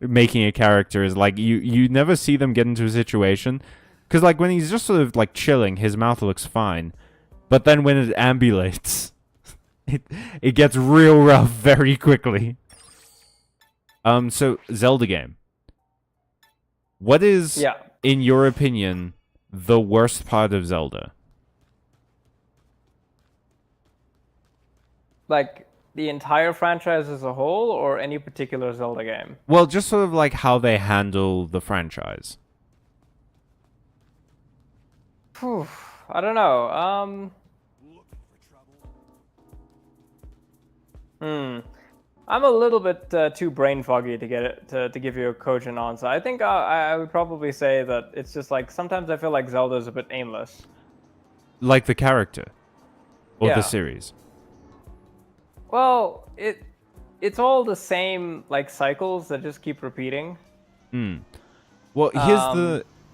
[SPEAKER 1] making a character, is like you never see them get into a situation, because like when he's just sort of like chilling, his mouth looks fine, but then when it ambulates, it gets real rough very quickly. So Zelda game. What is, in your opinion, the worst part of Zelda?
[SPEAKER 2] Like the entire franchise as a whole, or any particular Zelda game?
[SPEAKER 1] Well, just sort of like how they handle the franchise.
[SPEAKER 2] I don't know. I'm a little bit too brain foggy to get it to give you a cogent answer. I think I would probably say that it's just like sometimes I feel like Zelda is a bit aimless.
[SPEAKER 1] Like the character, or the series.
[SPEAKER 2] Well, it's all the same like cycles that just keep repeating.
[SPEAKER 1] Well,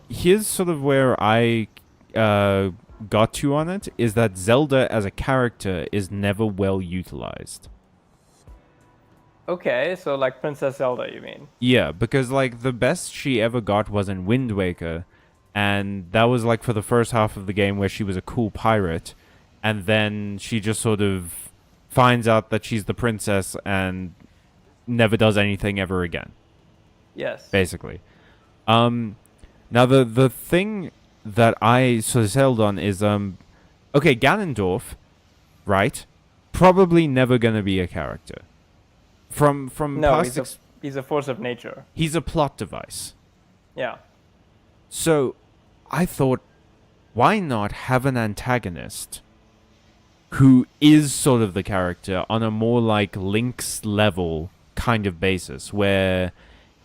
[SPEAKER 1] here's sort of where I got to on it, is that Zelda as a character is never well utilized.
[SPEAKER 2] Okay, so like Princess Zelda, you mean?
[SPEAKER 1] Yeah, because like the best she ever got was in Wind Waker, and that was like for the first half of the game where she was a cool pirate, and then she just sort of finds out that she's the princess and never does anything ever again.
[SPEAKER 2] Yes.
[SPEAKER 1] Basically. Now the thing that I sort of settled on is okay, Ganondorf, right? Probably never gonna be a character. From
[SPEAKER 2] no,
[SPEAKER 1] past
[SPEAKER 2] he's a force of nature.
[SPEAKER 1] He's a plot device.
[SPEAKER 2] Yeah.
[SPEAKER 1] So I thought, why not have an antagonist who is sort of the character on a more like Link's level kind of basis, where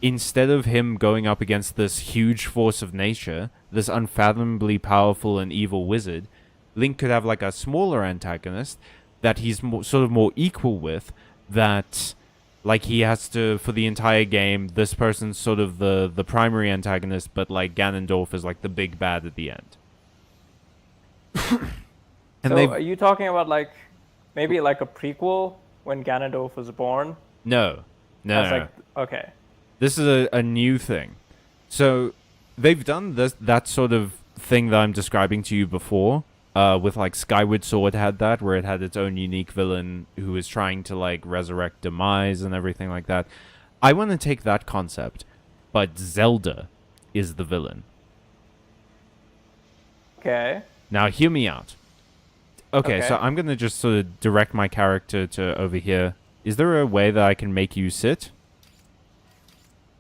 [SPEAKER 1] instead of him going up against this huge force of nature, this unfathomably powerful and evil wizard, Link could have like a smaller antagonist that he's sort of more equal with, that like he has to, for the entire game, this person's sort of the primary antagonist, but like Ganondorf is like the big bad at the end.
[SPEAKER 2] And so are you talking about like maybe like a prequel when Ganondorf was born?
[SPEAKER 1] No.
[SPEAKER 2] Like, okay.
[SPEAKER 1] This is a new thing. So they've done that sort of thing that I'm describing to you before. With like Skyward Sword had that, where it had its own unique villain who was trying to like resurrect Demise and everything like that. I want to take that concept, but Zelda is the villain.
[SPEAKER 2] Okay.
[SPEAKER 1] Now hear me out. Okay, so
[SPEAKER 2] Okay.
[SPEAKER 1] I'm gonna just sort of direct my character to over here. Is there a way that I can make you sit?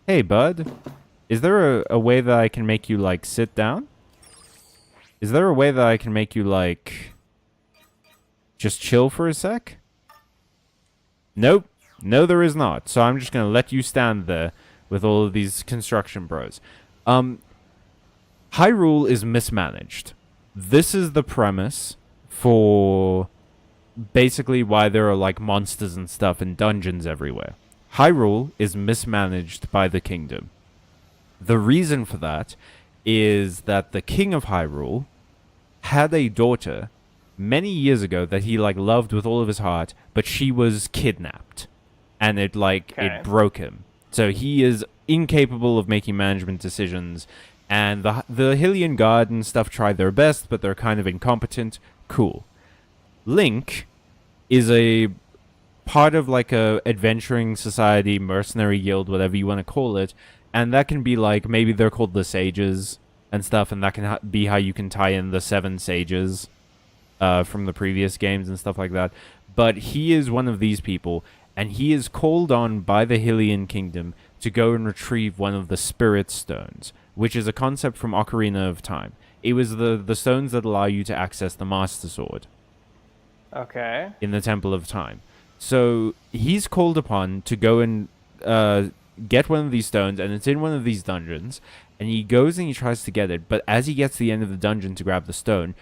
[SPEAKER 1] Hey, bud. Is there a way that I can make you, like, sit down? Is there a way that I can make you, like, just chill for a sec? Nope. No, there is not. So I'm just gonna let you stand there with all of these construction bros. Hyrule is mismanaged. This is the premise for basically why there are like monsters and stuff and dungeons everywhere. Hyrule is mismanaged by the kingdom. The reason for that is that the king of Hyrule had a daughter many years ago that he like loved with all of his heart, but she was kidnapped and it
[SPEAKER 2] Okay.
[SPEAKER 1] broke him. So he is incapable of making management decisions, and the Hylian Guard and stuff try their best, but they're kind of incompetent. Cool. Link is a part of like a adventuring society, mercenary guild, whatever you want to call it, and that can be like maybe they're called the Sages and stuff, and that can be how you can tie in the 7 Sages from the previous games and stuff like that. But he is one of these people, and he is called on by the Hylian Kingdom to go and retrieve one of the Spirit Stones, which is a concept from Ocarina of Time. It was the stones that allow you to access the Master Sword
[SPEAKER 2] Okay.
[SPEAKER 1] in the Temple of Time. So he's called upon to go and get one of these stones, and it's in one of these dungeons, and he goes and he tries to get it, but as he gets to the end of the dungeon to grab the stone,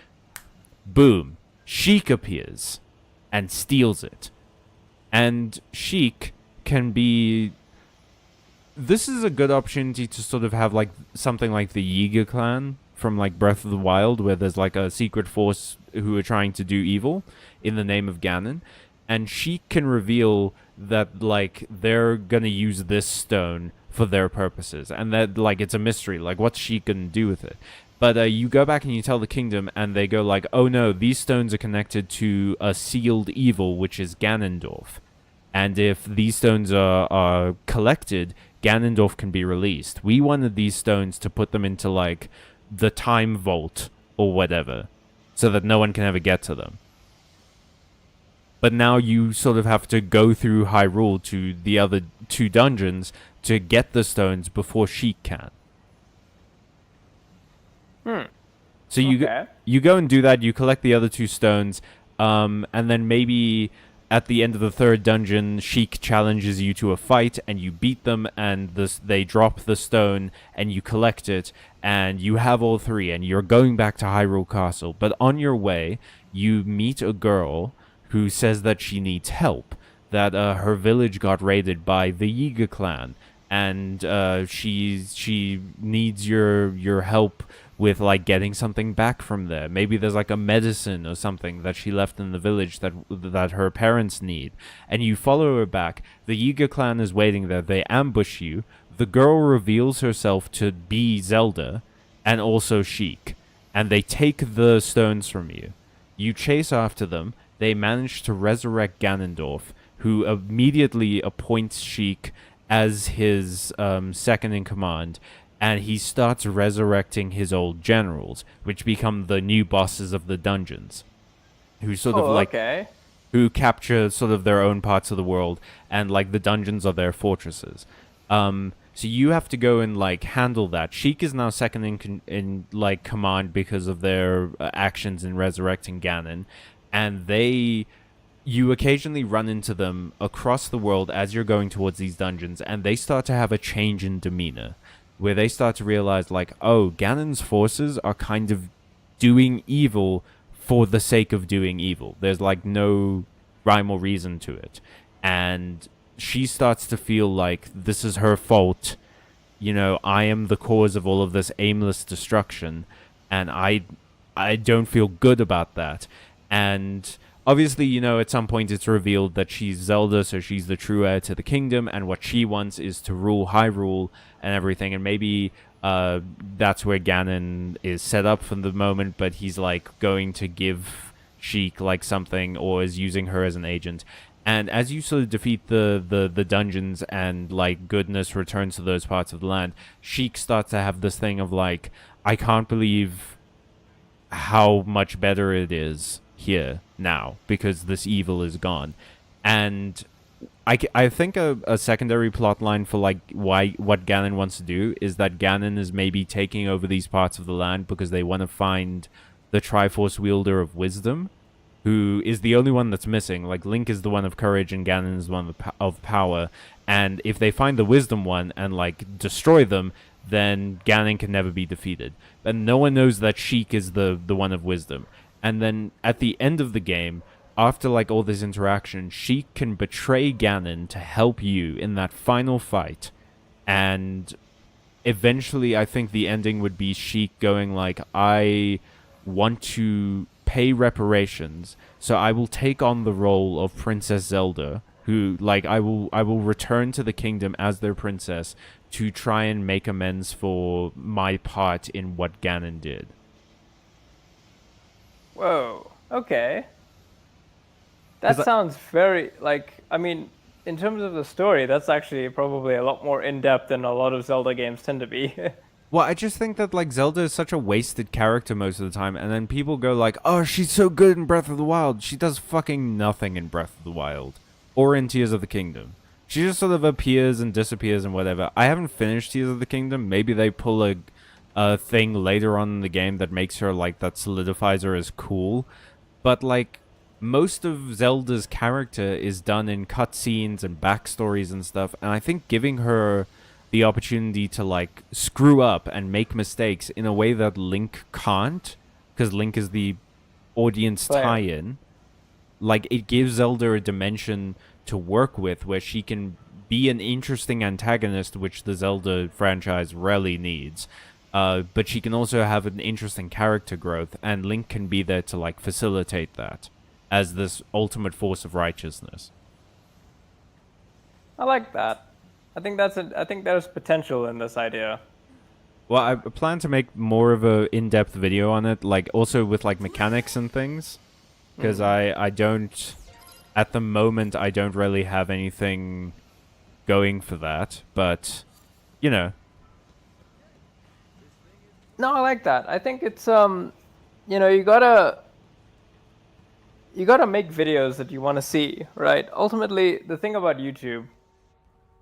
[SPEAKER 1] boom, Sheik appears and steals it. And Sheik can be... This is a good opportunity to sort of have like something like the Yiga clan from like Breath of the Wild, where there's like a secret force who are trying to do evil in the name of Ganon, and Sheik can reveal that like they're gonna use this stone for their purposes, and that like it's a mystery, like what's Sheik gonna do with it. But you go back and you tell the kingdom, and they go like, oh no, these stones are connected to a sealed evil, which is Ganondorf. And if these stones are collected, Ganondorf can be released. We wanted these stones to put them into like the time vault or whatever, so that no one can ever get to them. But now you sort of have to go through Hyrule to the other 2 dungeons to get the stones before Sheik can. So you go and do that, you collect the other 2 stones, and then maybe at the end of the 3rd dungeon, Sheik challenges you to a fight, and you beat them, and they drop the stone, and you collect it, and you have all 3, and you're going back to Hyrule Castle. But on your way, you meet a girl who says that she needs help, that her village got raided by the Yiga clan, and she needs your help with like getting something back from there. Maybe there's like a medicine or something that she left in the village that her parents need. And you follow her back. The Yiga clan is waiting there. They ambush you. The girl reveals herself to be Zelda and also Sheik. And they take the stones from you. You chase after them. They manage to resurrect Ganondorf, who immediately appoints Sheik as his second in command, and he starts resurrecting his old generals, which become the new bosses of the dungeons, who sort of like who capture sort of their own parts of the world, and like the dungeons are their fortresses. So you have to go and like handle that. Sheik is now second in like command because of their actions in resurrecting Ganon, and you occasionally run into them across the world as you're going towards these dungeons, and they start to have a change in demeanor, where they start to realize like, oh, Ganon's forces are kind of doing evil for the sake of doing evil. There's like no rhyme or reason to it. And she starts to feel like this is her fault. You know, I am the cause of all of this aimless destruction, and I don't feel good about that. And obviously, you know, at some point it's revealed that she's Zelda, so she's the true heir to the kingdom, and what she wants is to rule Hyrule and everything. And maybe That's where Ganon is set up for the moment, but he's like going to give Sheik like something, or is using her as an agent. And as you sort of defeat the dungeons and like goodness returns to those parts of the land, Sheik starts to have this thing of like, I can't believe how much better it is here now because this evil is gone. And I think a secondary plot line for like what Ganon wants to do is that Ganon is maybe taking over these parts of the land because they want to find the Triforce wielder of wisdom, who is the only one that's missing. Like Link is the one of courage and Ganon is the one of power. And if they find the wisdom one and like destroy them, then Ganon can never be defeated. And no one knows that Sheik is the one of wisdom. And then at the end of the game, after like all this interaction, Sheik can betray Ganon to help you in that final fight. And eventually I think the ending would be Sheik going like, I want to pay reparations, so I will take on the role of Princess Zelda, who like I will return to the kingdom as their princess to try and make amends for my part in what Ganon did.
[SPEAKER 2] Whoa, okay. That sounds very, like, I mean, in terms of the story, that's actually probably a lot more in-depth than a lot of Zelda games tend to be.
[SPEAKER 1] Well, I just think that, like, Zelda is such a wasted character most of the time, and then people go like, oh, she's so good in Breath of the Wild. She does fucking nothing in Breath of the Wild. Or in Tears of the Kingdom. She just sort of appears and disappears and whatever. I haven't finished Tears of the Kingdom. Maybe they pull a thing later on in the game that makes her, like, that solidifies her as cool. But, like, most of Zelda's character is done in cutscenes and backstories and stuff, and I think giving her the opportunity to like screw up and make mistakes in a way that Link can't, because Link is the audience tie-in, like it gives Zelda a dimension to work with where she can be an interesting antagonist, which the Zelda franchise rarely needs. But she can also have an interesting character growth, and Link can be there to like facilitate that as this ultimate force of righteousness.
[SPEAKER 2] I like that. I think there's potential in this idea.
[SPEAKER 1] Well, I plan to make more of a in-depth video on it, like also with like mechanics and things, because I don't, at the moment, I don't really have anything going for that, but you know.
[SPEAKER 2] No, I like that. I think it's you know, you gotta make videos that you want to see, right? Ultimately, the thing about YouTube,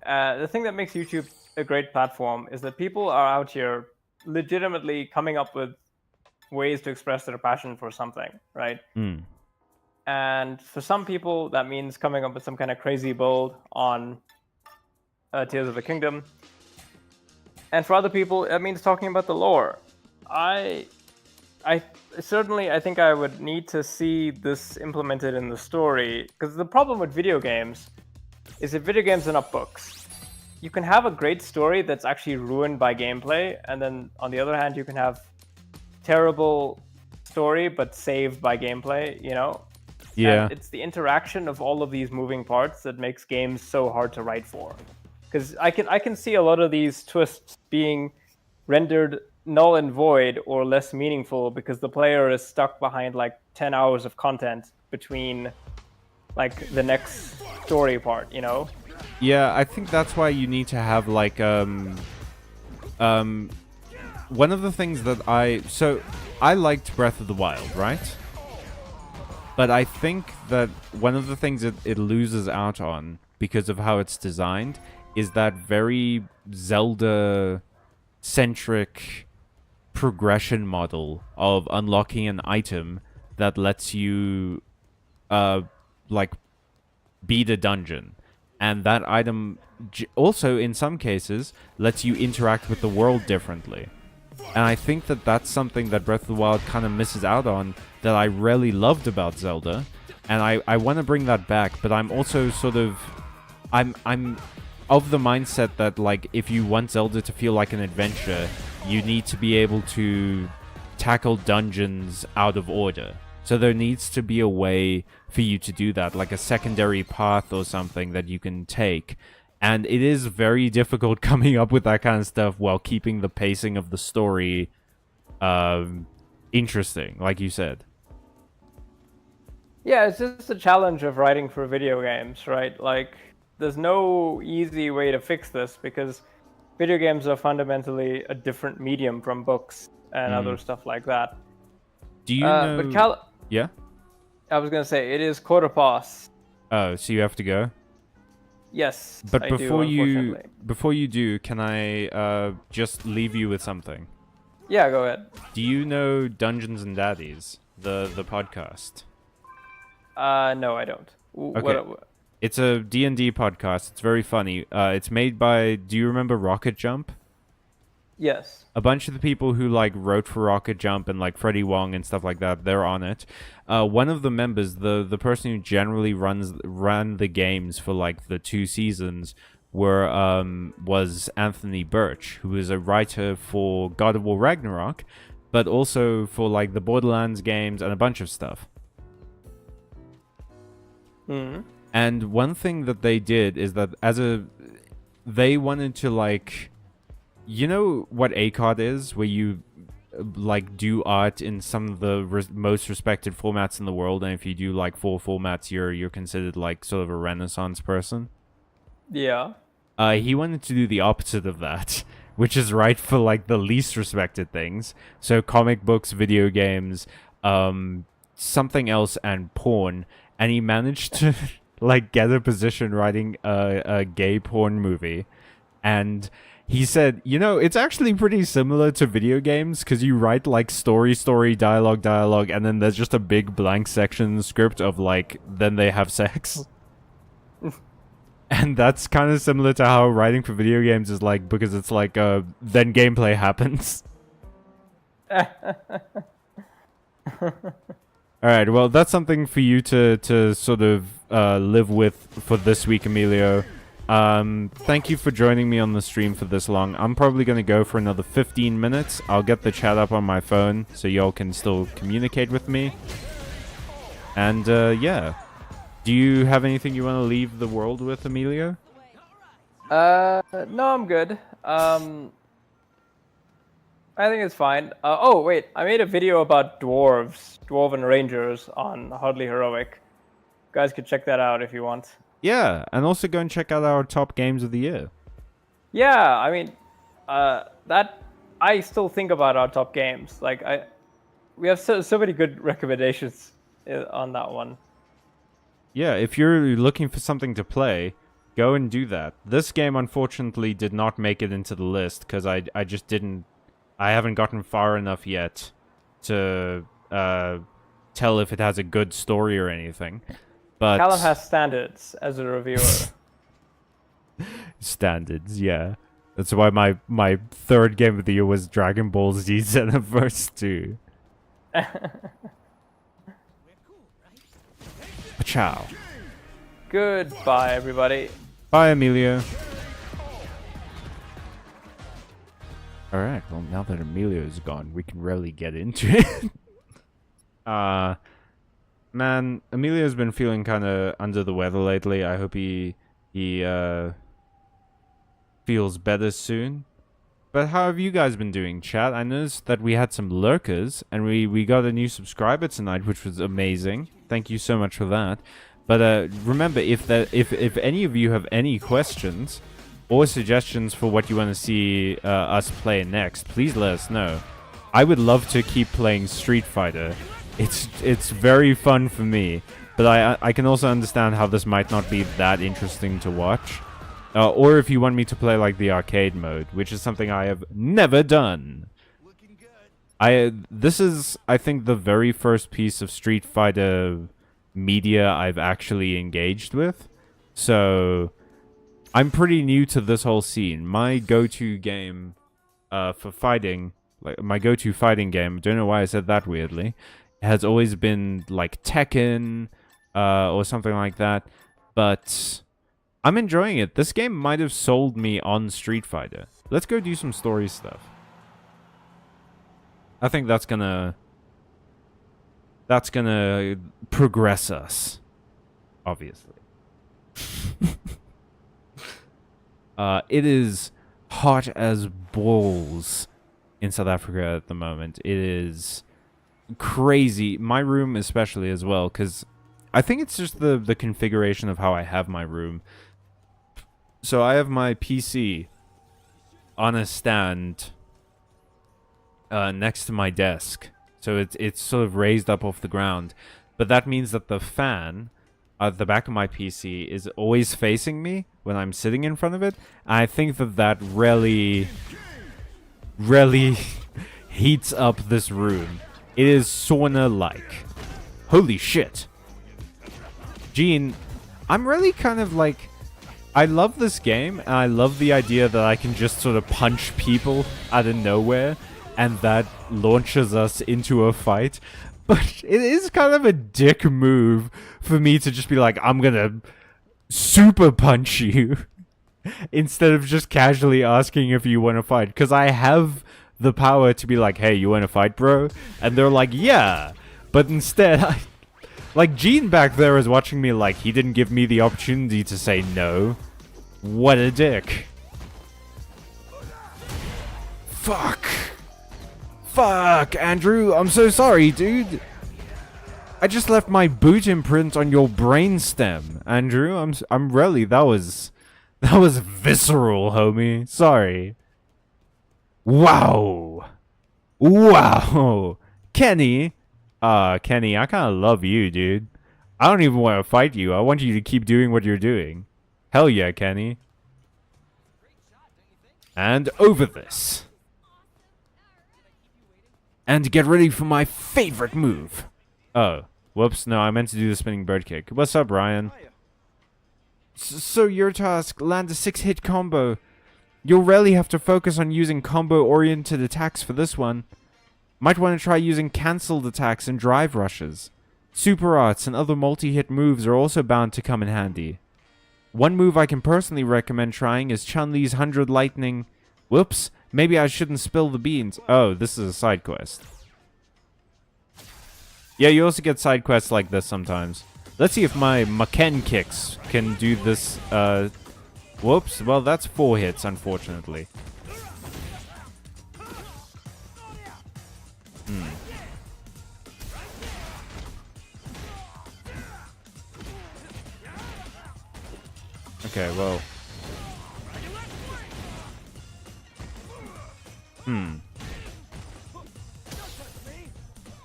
[SPEAKER 2] the thing that makes YouTube a great platform is that people are out here legitimately coming up with ways to express their passion for something, right? And for some people, that means coming up with some kind of crazy build on Tears of the Kingdom. And for other people, it means talking about the lore. I certainly, I think I would need to see this implemented in the story, because the problem with video games is that video games are not books. You can have a great story that's actually ruined by gameplay, and then on the other hand, you can have terrible story but saved by gameplay, you know?
[SPEAKER 1] Yeah.
[SPEAKER 2] And it's the interaction of all of these moving parts that makes games so hard to write for. Because I can see a lot of these twists being rendered null and void or less meaningful because the player is stuck behind like 10 hours of content between like the next story part, you know?
[SPEAKER 1] Yeah, I think that's why you need to have like one of the things that I liked Breath of the Wild, right? But I think that one of the things that it loses out on because of how it's designed is that very Zelda-centric progression model of unlocking an item that lets you like beat a dungeon, and that item also in some cases lets you interact with the world differently. And I think that that's something that Breath of the Wild kind of misses out on that I really loved about Zelda, and I want to bring that back. But I'm also sort of I'm of the mindset that like if you want Zelda to feel like an adventure, you need to be able to tackle dungeons out of order. So there needs to be a way for you to do that, like a secondary path or something that you can take. And it is very difficult coming up with that kind of stuff while keeping the pacing of the story interesting, like you said.
[SPEAKER 2] Yeah, it's just a challenge of writing for video games, right? Like, there's no easy way to fix this because video games are fundamentally a different medium from books and other stuff like that.
[SPEAKER 1] Do you know...
[SPEAKER 2] But
[SPEAKER 1] Yeah?
[SPEAKER 2] I was gonna say it is quarter past.
[SPEAKER 1] Oh, so you have to go?
[SPEAKER 2] Yes,
[SPEAKER 1] But
[SPEAKER 2] I do, unfortunately.
[SPEAKER 1] before you do, can I just leave you with something?
[SPEAKER 2] Yeah, go ahead.
[SPEAKER 1] Do you know Dungeons and Daddies, the podcast?
[SPEAKER 2] No, I don't.
[SPEAKER 1] Okay. It's a D&D podcast. It's very funny. It's made by, do you remember Rocket Jump?
[SPEAKER 2] Yes.
[SPEAKER 1] A bunch of the people who like wrote for Rocket Jump and like Freddie Wong and stuff like that, they're on it. One of the members, the person who generally ran the games for like the 2 seasons, was Anthony Birch, who is a writer for God of War Ragnarok, but also for like the Borderlands games and a bunch of stuff.
[SPEAKER 2] Mm-hmm.
[SPEAKER 1] And one thing that they did is that they wanted to like, you know what ACOD is, where you like do art in some of the most respected formats in the world, and if you do like 4 formats, you're considered like sort of a Renaissance person.
[SPEAKER 2] Yeah.
[SPEAKER 1] He wanted to do the opposite of that, which is write for like the least respected things. So comic books, video games, something else, and porn. And he managed to like get a position writing a gay porn movie. And he said, you know, it's actually pretty similar to video games because you write like story, dialogue, and then there's just a big blank section in the script of like, then they have sex. And that's kind of similar to how writing for video games is like, because it's like, then gameplay happens. Alright, well, that's something for you to sort of live with for this week, Emilio. Thank you for joining me on the stream for this long. I'm probably going to go for another 15 minutes. I'll get the chat up on my phone so y'all can still communicate with me. And, yeah. Do you have anything you want to leave the world with, Emilio?
[SPEAKER 2] No, I'm good. I think it's fine. Oh, wait. I made a video about Dwarven Rangers on Hardly Heroic. You guys could check that out if you want.
[SPEAKER 1] Yeah, and also go and check out our top games of the year.
[SPEAKER 2] Yeah, I mean, I still think about our top games. Like, we have so many good recommendations on that one.
[SPEAKER 1] Yeah, if you're looking for something to play, go and do that. This game, unfortunately, did not make it into the list because I just didn't... I haven't gotten far enough yet to tell if it has a good story or anything. But
[SPEAKER 2] Callum has standards as a reviewer.
[SPEAKER 1] Standards, yeah. That's why my third game of the year was Dragon Ball Z Xenoverse 2. Ciao.
[SPEAKER 2] Goodbye, everybody.
[SPEAKER 1] Bye, Emilio. Alright, well, now that Emilio's gone, we can really get into it. Man, Emilio's been feeling kind of under the weather lately. I hope he feels better soon. But how have you guys been doing, chat? I noticed that we had some lurkers, and we got a new subscriber tonight, which was amazing. Thank you so much for that. But remember, if any of you have any questions or suggestions for what you want to see us play next, please let us know. I would love to keep playing Street Fighter. It's very fun for me, but I can also understand how this might not be that interesting to watch. Or if you want me to play like the arcade mode, which is something I have never done. This is, I think, the very first piece of Street Fighter media I've actually engaged with. So I'm pretty new to this whole scene. My go-to game for fighting, like my go-to fighting game, don't know why I said that weirdly, has always been like Tekken or something like that. But I'm enjoying it. This game might have sold me on Street Fighter. Let's go do some story stuff. I think that's gonna progress us, obviously. It is hot as balls in South Africa at the moment. It is crazy. My room especially as well, because I think it's just the configuration of how I have my room. So I have my PC on a stand next to my desk. So it's sort of raised up off the ground. But that means that the fan at the back of my PC is always facing me when I'm sitting in front of it. And I think that really heats up this room. It is sauna-like. Holy shit. Gene, I'm really kind of like... I love this game, and I love the idea that I can just sort of punch people out of nowhere, and that launches us into a fight. But it is kind of a dick move for me to just be like, I'm gonna super punch you, instead of just casually asking if you want to fight. Because I have the power to be like, hey, you want to fight, bro? And they're like, yeah. But instead, like, Gene back there is watching me like he didn't give me the opportunity to say no. What a dick. Fuck. Fuck, Andrew. I'm so sorry, dude. I just left my boot imprint on your brainstem, Andrew. I'm really... That was visceral, homie. Sorry. Wow. Wow. Kenny. Kenny, I kind of love you, dude. I don't even want to fight you. I want you to keep doing what you're doing. Hell yeah, Kenny. And over this. And get ready for my favorite move. Oh, whoops. No, I meant to do the spinning bird kick. What's up, Ryan? So your task, land a 6-hit combo. You'll really have to focus on using combo-oriented attacks for this one. Might want to try using cancelled attacks and drive rushes. Super arts and other multi-hit moves are also bound to come in handy. One move I can personally recommend trying is Chun-Li's 100 Lightning... Whoops, maybe I shouldn't spill the beans. Oh, this is a side quest. Yeah, you also get side quests like this sometimes. Let's see if my Maken kicks can do this, Whoops, well that's 4 hits, unfortunately. Okay, well.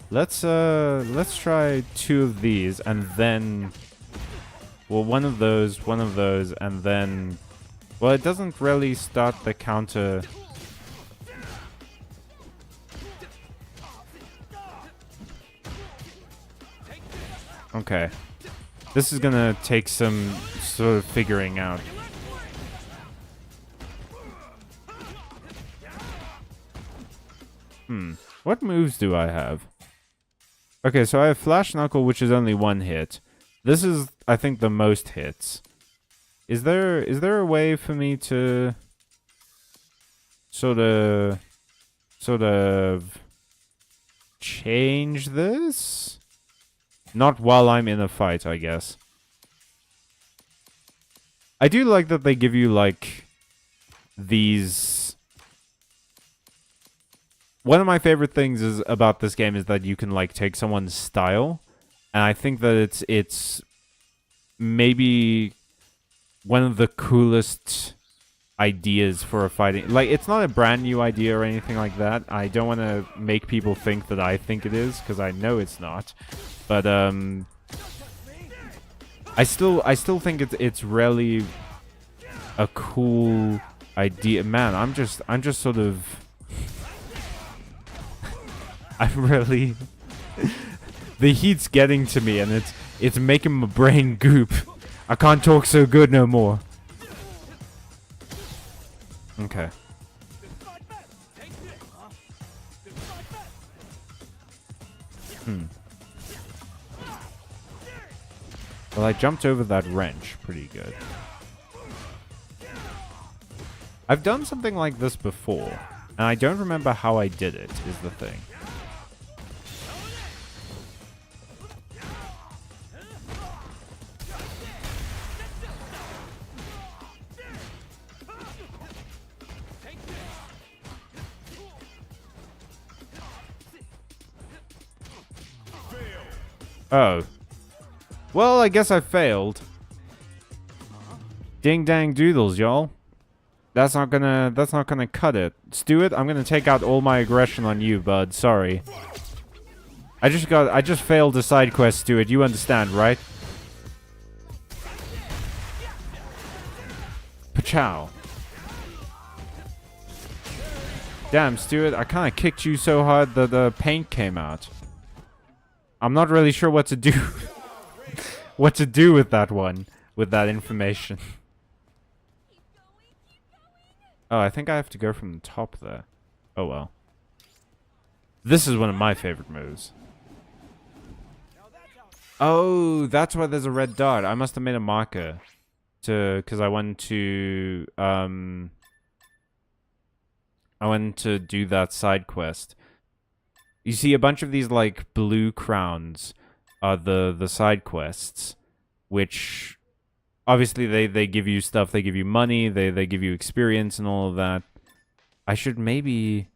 [SPEAKER 1] Let's try 2 of these, and then... Well, one of those, and then... Well, it doesn't really start the counter... Okay. This is gonna take some sort of figuring out. What moves do I have? Okay, so I have Flash Knuckle, which is only 1 hit. This is, I think, the most hits. Is there a way for me to sort of change this? Not while I'm in a fight, I guess. I do like that they give you, like, these... One of my favorite things is about this game is that you can, like, take someone's style. And I think that it's maybe one of the coolest ideas for a fighting... Like, it's not a brand new idea or anything like that. I don't want to make people think that I think it is, because I know it's not. But, I still think it's really a cool idea. Man, I'm just sort of... I'm really... The heat's getting to me, and it's making my brain goop. I can't talk so good no more. Okay. Well, I jumped over that wrench pretty good. I've done something like this before, and I don't remember how I did it, is the thing. Oh. Well, I guess I failed. Ding dang doodles, y'all. That's not gonna cut it. Stuart, I'm gonna take out all my aggression on you, bud. Sorry. I just failed a side quest, Stuart. You understand, right? Pachow. Damn, Stuart, I kind of kicked you so hard that the paint came out. I'm not really sure what to do. What to do with that one, with that information. Oh, I think I have to go from the top there. Oh well. This is one of my favorite moves. Oh, that's why there's a red dot. I must have made a marker because I went to do that side quest. You see, a bunch of these like blue crowns are the side quests, which obviously they give you stuff. They give you money. They give you experience and all of that. I should maybe.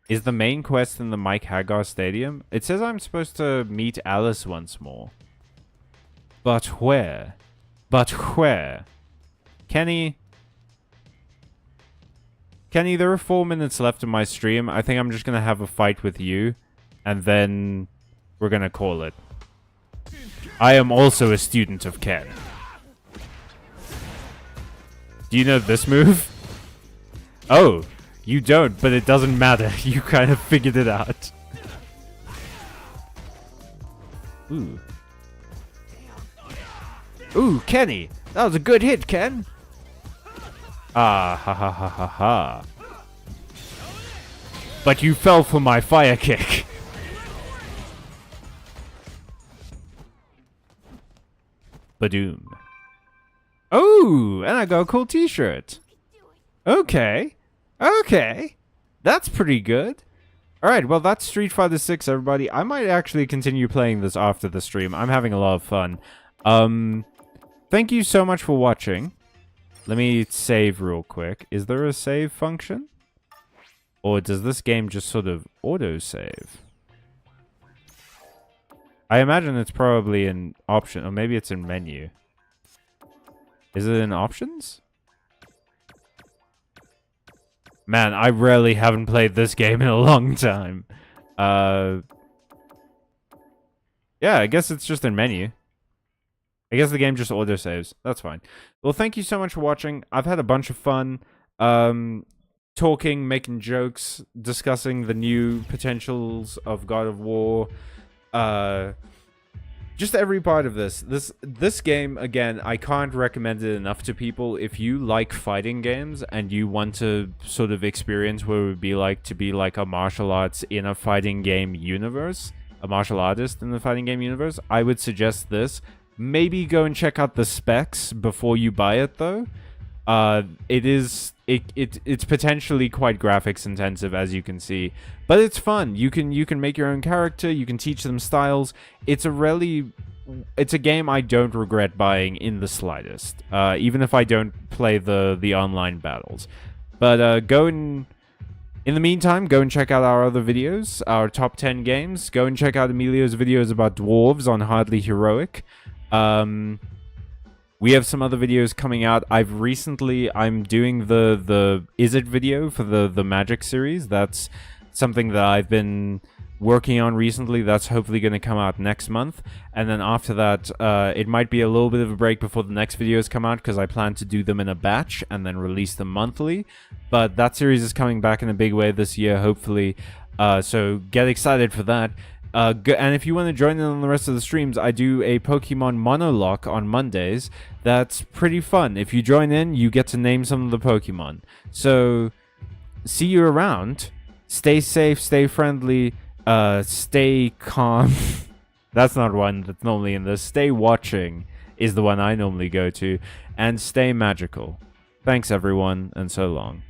[SPEAKER 1] Is the main quest in the Mike Hagar Stadium? It says I'm supposed to meet Alice once more. But where? But where? Kenny, there are 4 minutes left of my stream. I think I'm just going to have a fight with you. And then we're going to call it. I am also a student of Ken. Do you know this move? Oh, you don't, but it doesn't matter. You kind of figured it out. Ooh. Ooh, Kenny. That was a good hit, Ken. Ah, ha ha ha ha ha. But you fell for my fire kick. Badoom. Oh, and I got a cool t-shirt. Okay. Okay. That's pretty good. Alright, well, that's Street Fighter 6, everybody. I might actually continue playing this after the stream. I'm having a lot of fun. Thank you so much for watching. Let me save real quick. Is there a save function? Or does this game just sort of auto-save? I imagine it's probably an option, or maybe it's in menu. Is it in options? Man, I really haven't played this game in a long time. Yeah, I guess it's just in menu. I guess the game just auto-saves. That's fine. Well, thank you so much for watching. I've had a bunch of fun talking, making jokes, discussing the new potentials of God of War. Just every part of this. This game, again, I can't recommend it enough to people. If you like fighting games and you want to sort of experience what it would be like to be like a martial arts in a fighting game universe, a martial artist in the fighting game universe, I would suggest this. Maybe go and check out the specs before you buy it, though. It's potentially quite graphics intensive, as you can see, but it's fun. You can make your own character. You can teach them styles. It's a game I don't regret buying in the slightest, even if I don't play the online battles. But in the meantime, go and check out our other videos, our top 10 games. Go and check out Emilio's videos about dwarves on Hardly Heroic. We have some other videos coming out. I'm doing the Is It video for the Magic series. That's something that I've been working on recently. That's hopefully going to come out next month. And then after that, it might be a little bit of a break before the next videos come out, because I plan to do them in a batch and then release them monthly. But that series is coming back in a big way this year, hopefully. So get excited for that. And if you want to join in on the rest of the streams, I do a Pokemon monologue on Mondays. That's pretty fun. If you join in, you get to name some of the Pokemon. So, see you around. Stay safe, stay friendly, stay calm. That's not one that's normally in this. Stay watching is the one I normally go to. And stay magical. Thanks, everyone, and so long.